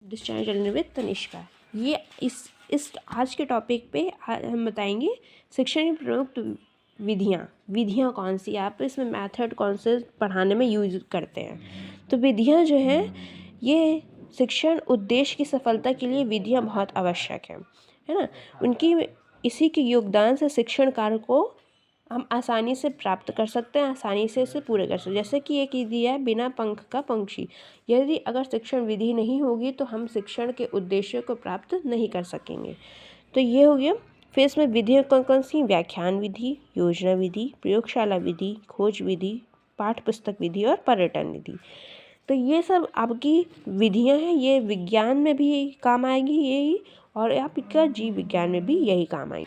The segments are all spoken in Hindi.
This channel channel with Tanishka. ये इस आज के टॉपिक पे हम बताएंगे शिक्षण की प्रमुख विधियाँ कौन सी आप इसमें मेथड कौन से पढ़ाने में यूज करते हैं। तो विधियाँ जो है ये शिक्षण उद्देश्य की सफलता के लिए विधियाँ बहुत आवश्यक है ना। उनकी इसी के योगदान से शिक्षण कार्य को हम आसानी से प्राप्त कर सकते हैं, आसानी से इसे पूरे कर सकते हैं। जैसे कि एक विधि है बिना पंख का पंछी। यदि अगर शिक्षण विधि नहीं होगी तो हम शिक्षण के उद्देश्य को प्राप्त नहीं कर सकेंगे। तो ये हो गया। फिर इसमें विधियाँ कौन कौन सी? व्याख्यान विधि, योजना विधि, प्रयोगशाला विधि, खोज विधि, पाठ्य पुस्तक विधि और पर्यटन विधि। तो ये सब आपकी विधियाँ हैं, ये विज्ञान में भी काम आएगी यही, और आपका जीव विज्ञान में भी यही काम आएगी।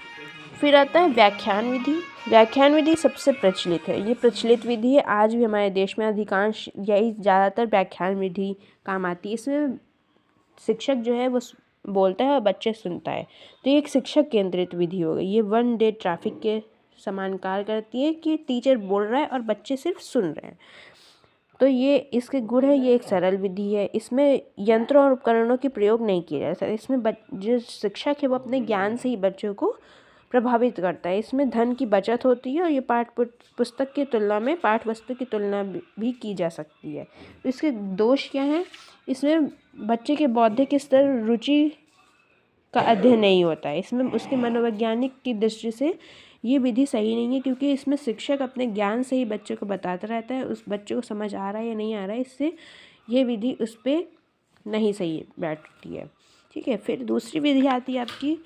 फिर आता है व्याख्यान विधि। व्याख्यान विधि सबसे प्रचलित है, ये प्रचलित विधि है। आज भी हमारे देश में अधिकांश यही ज़्यादातर व्याख्यान विधि काम आती है। इसमें शिक्षक जो है वो बोलता है और बच्चे सुनता है। तो ये एक शिक्षक केंद्रित विधि हो गई। ये वन डे ट्रैफिक के समान कार्य करती है कि टीचर बोल रहा है और बच्चे सिर्फ सुन रहे हैं। तो ये इसके गुण है, ये एक सरल विधि है। इसमें यंत्रों और उपकरणों के प्रयोग नहीं किए जाते। इसमें जो शिक्षक है वो अपने ज्ञान से ही बच्चों को प्रभावित करता है। इसमें धन की बचत होती है और ये पाठ्य पुस्तक की तुलना में पाठ्य वस्तु की तुलना भी की जा सकती है। तो इसके दोष क्या हैं? इसमें बच्चे के बौद्धिक स्तर रुचि का अध्ययन नहीं होता है। इसमें उसके मनोवैज्ञानिक की दृष्टि से ये विधि सही नहीं है, क्योंकि इसमें शिक्षक अपने ज्ञान से ही बच्चे को बताता रहता है, उस बच्चे को समझ आ रहा है या नहीं आ रहा है, इससे ये विधि उस पर नहीं सही बैठती है। ठीक है। फिर दूसरी विधि आती है आपकी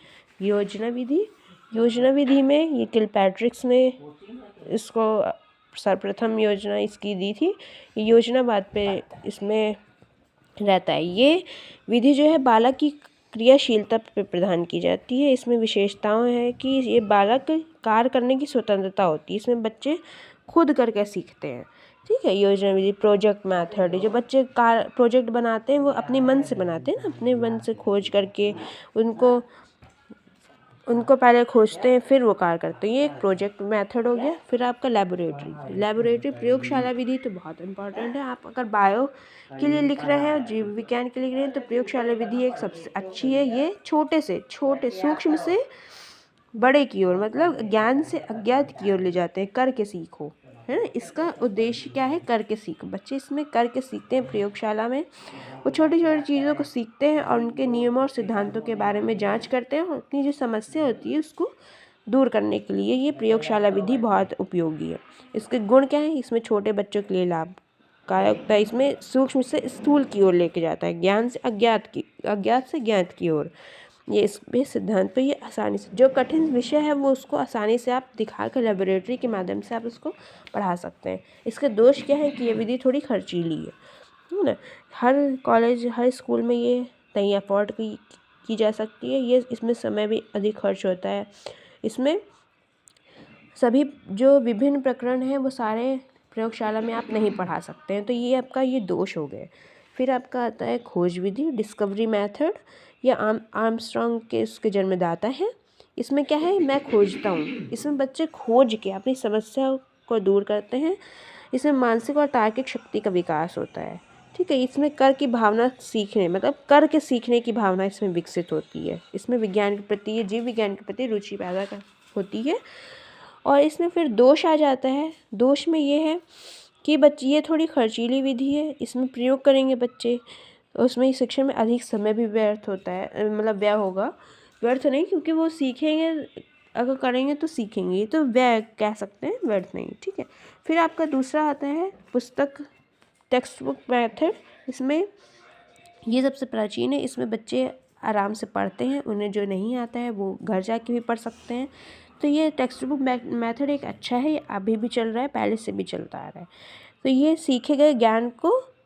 योजना विधि। योजना विधि में ये किलपैट्रिक्स ने इसको सर्वप्रथम योजना इसकी दी थी। ये योजनावाद पे इसमें रहता है। ये विधि जो है बालक की क्रियाशीलता पर प्रदान की जाती है। इसमें विशेषताएं हैं कि ये बालक कार्य करने की स्वतंत्रता होती है। इसमें बच्चे खुद करके सीखते हैं। ठीक है। योजना विधि प्रोजेक्ट मेथड, जो बच्चे प्रोजेक्ट बनाते हैं वो अपने मन से बनाते हैं ना, अपने मन से खोज करके उनको पहले खोजते हैं फिर वो कार्य करते हैं। ये एक प्रोजेक्ट मेथड हो गया। फिर आपका लेबोरेटरी प्रयोगशाला विधि तो बहुत इंपॉर्टेंट है। आप अगर बायो के लिए लिख रहे हैं और जीव विज्ञान के लिए लिख रहे हैं तो प्रयोगशाला विधि एक सबसे अच्छी है। ये छोटे सूक्ष्म से बड़े की ओर, मतलब ज्ञान से अज्ञात की ओर ले जाते हैं। करके सीखो, है ना। इसका उद्देश्य क्या है? करके सीखो। बच्चे इसमें करके सीखते हैं। प्रयोगशाला में वो छोटी छोटी चीज़ों को सीखते हैं और उनके नियमों और सिद्धांतों के बारे में जांच करते हैं और अपनी जो समस्या होती है उसको दूर करने के लिए ये प्रयोगशाला विधि बहुत उपयोगी है। इसके गुण क्या है? इसमें छोटे बच्चों के लिए लाभदायक होता है। इसमें सूक्ष्म से स्थूल की ओर लेके जाता है, ज्ञान से अज्ञात से ज्ञात की ओर। ये इसमें सिद्धांत पे ये आसानी से, जो कठिन विषय है वो उसको आसानी से आप दिखाकर लेबोरेटरी के माध्यम से आप उसको पढ़ा सकते हैं। इसके दोष क्या है कि ये विधि थोड़ी खर्चीली है ना। हर कॉलेज हर स्कूल में ये नहीं अफोर्ड की जा सकती है। ये इसमें समय भी अधिक खर्च होता है। इसमें सभी जो विभिन्न प्रकरण हैं वो सारे प्रयोगशाला में आप नहीं पढ़ा सकते हैं। तो ये आपका ये दोष हो गए। फिर आपका आता है खोज विधि, डिस्कवरी मेथड। ये आर्मस्ट्रॉन्ग के उसके जन्मदाता है। इसमें क्या है? मैं खोजता हूँ। इसमें बच्चे खोज के अपनी समस्या को दूर करते हैं। इसमें मानसिक और तार्किक शक्ति का विकास होता है। ठीक है। इसमें कर की भावना सीखने, मतलब कर के सीखने की भावना इसमें विकसित होती है। इसमें विज्ञान के प्रति, जीव विज्ञान के प्रति रुचि पैदा होती है। और इसमें फिर दोष आ जाता है। दोष में ये है कि बच्चे, ये थोड़ी खर्चीली विधि है। इसमें प्रयोग करेंगे बच्चे, उसमें शिक्षण में अधिक समय भी व्यर्थ होता है, मतलब व्यय होगा। व्यर्थ नहीं, क्योंकि वो सीखेंगे, अगर करेंगे तो सीखेंगे, तो व्यय कह सकते हैं, व्यर्थ नहीं। ठीक है। फिर आपका दूसरा आता है पुस्तक टेक्स्ट बुक मेथड। इसमें ये सबसे प्राचीन है। इसमें बच्चे आराम से पढ़ते हैं, उन्हें जो नहीं आता है वो घर जाके भी पढ़ सकते हैं। तो ये टेक्स्ट बुक मेथड एक अच्छा है, ये अभी भी चल रहा है, पहले से भी चलता आ रहा है। तो ये सीखे गए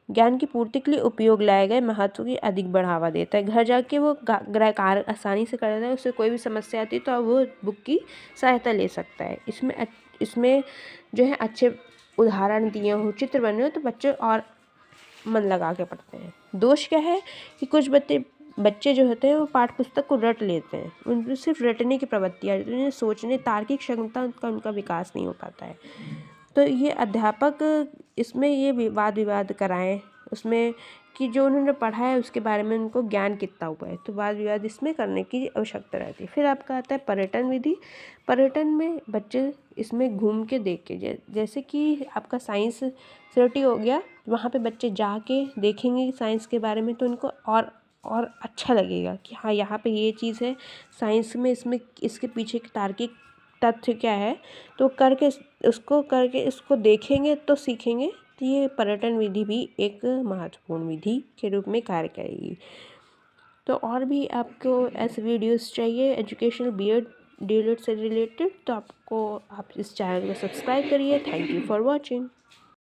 ज्ञान की पूर्ति के लिए उपयोग लाए गए महत्व की अधिक बढ़ावा देता है। घर जाके वो गृह कार्य आसानी से कर देता है। उससे कोई भी समस्या आती है तो वो बुक की सहायता ले सकता है। इसमें जो है अच्छे उदाहरण दिए हो, चित्र बने हो, तो बच्चे और मन लगा के पढ़ते हैं। दोष क्या है कि कुछ बच्चे जो होते हैं वो पाठ्य पुस्तक को रट लेते हैं, उनमें सिर्फ रटने की प्रवृत्ति है, उन्हें सोचने, तार्किक क्षमता उनका विकास नहीं हो पाता है। तो ये अध्यापक इसमें ये वाद विवाद कराएं उसमें कि जो उन्होंने पढ़ा है उसके बारे में उनको ज्ञान कितना हुआ है, तो वाद विवाद इसमें करने की आवश्यकता रहती है। फिर आपका आता है पर्यटन विधि। पर्यटन में बच्चे इसमें घूम के देख के, जैसे कि आपका साइंस सिटी हो गया, वहाँ पे बच्चे जाके देखेंगे साइंस के बारे में, तो उनको और अच्छा लगेगा कि हाँ यहाँ पे ये चीज़ है साइंस में, इसमें इसके पीछे की तार्किक तथ्य क्या है, तो करके इसको देखेंगे तो सीखेंगे। तो ये पर्यटन विधि भी एक महत्वपूर्ण विधि के रूप में कार्य करेगी। तो और भी आपको ऐसे वीडियोस चाहिए एजुकेशनल डीएलएड से रिलेटेड, तो आप इस चैनल को सब्सक्राइब करिए। Thank you for watching.